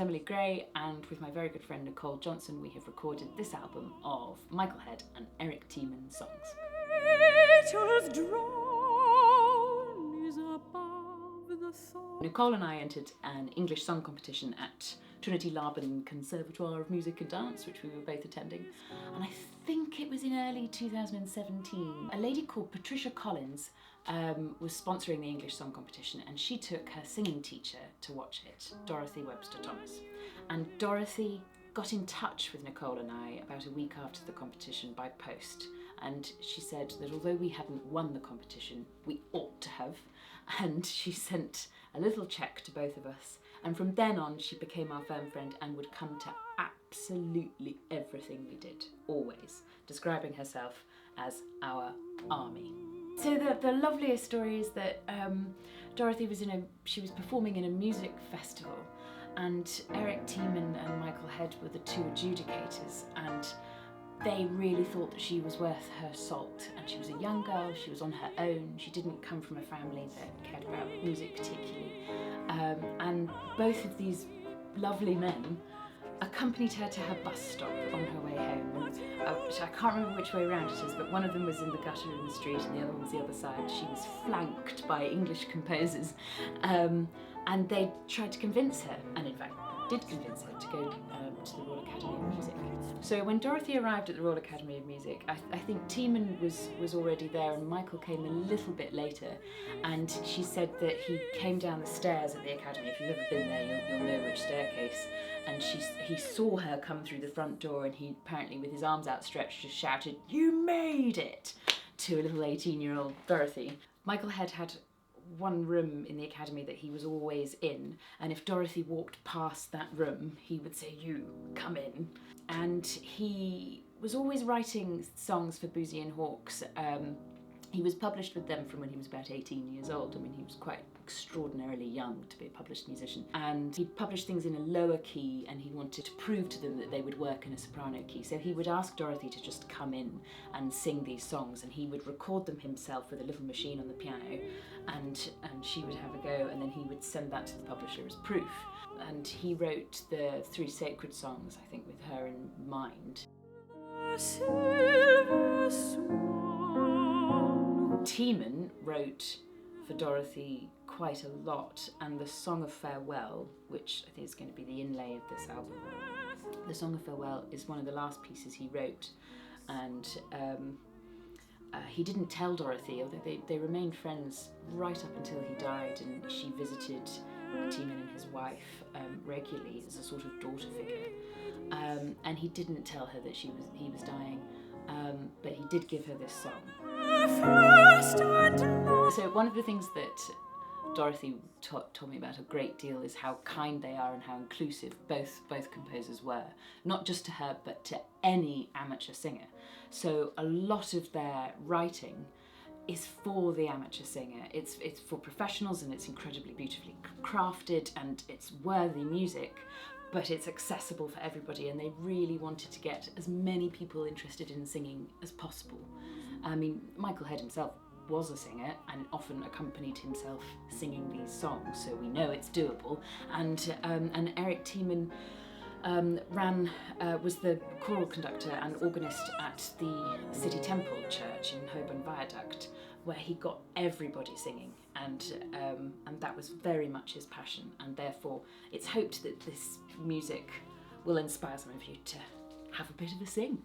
Emily Gray, and with my very good friend Nicole Johnson, we have recorded this album of Michael Head and Eric Tiemann songs. Nicole and I entered an English song competition at Trinity Laban Conservatoire of Music and Dance, which we were both attending, and I think it was in early 2017. A lady called Patricia Collins was sponsoring the English song competition, and she took her singing teacher to watch it, Dorothy Webster Thomas. And Dorothy got in touch with Nicole and I about a week after the competition by post, and she said that although we hadn't won the competition, we ought to have, and she sent a little cheque to both of us, and from then on she became our firm friend and would come to absolutely everything we did, always, describing herself as our army. So the loveliest story is that Dorothy was she was performing in a music festival, and Eric Tiemann and Michael Head were the two adjudicators, and they really thought that she was worth her salt. And she was a young girl, she was on her own, she didn't come from a family that cared about music particularly. And both of these lovely men accompanied her to her bus stop on her way home. And, I can't remember which way around it is, but one of them was in the gutter in the street and the other one was the other side. She was flanked by English composers, and they tried to convince her, and in fact did convince her, to go to the Royal Academy of Music. So when Dorothy arrived at the Royal Academy of Music, I think Tiemann was already there, and Michael came a little bit later, and she said that he came down the stairs at the Academy. If you've ever been there, you'll know which staircase. And he saw her come through the front door, and he apparently, with his arms outstretched, just shouted, "You made it!" to a little 18-year-old Dorothy. Michael Head had one room in the Academy that he was always in, and if Dorothy walked past that room, he would say, "You, come in." And he was always writing songs for Boosey and Hawkes. He was published with them from when he was about 18 years old. I mean, he was quite extraordinarily young to be a published musician. And he published things in a lower key, and he wanted to prove to them that they would work in a soprano key. So he would ask Dorothy to just come in and sing these songs, and he would record them himself with a little machine on the piano, and she would have a go, and then he would send that to the publisher as proof. And he wrote the 3 sacred songs, I think, with her in mind. Tiemann wrote for Dorothy quite a lot, and the Song of Farewell, which I think is going to be the inlay of this album. The Song of Farewell is one of the last pieces he wrote, and he didn't tell Dorothy, although they remained friends right up until he died, and she visited Tiemann and his wife regularly as a sort of daughter figure, and he didn't tell her that he was dying, but he did give her this song. So one of the things that Dorothy told me about a great deal is how kind they are and how inclusive both composers were, not just to her but to any amateur singer. So a lot of their writing is for the amateur singer. It's for professionals, and it's incredibly beautifully crafted, and it's worthy music, but it's accessible for everybody, and they really wanted to get as many people interested in singing as possible. I mean, Michael Head himself was a singer and often accompanied himself singing these songs, so we know it's doable. And Eric Tiemann was the choral conductor and organist at the City Temple Church in Holborn Viaduct, where he got everybody singing, and that was very much his passion, and therefore it's hoped that this music will inspire some of you to have a bit of a sing.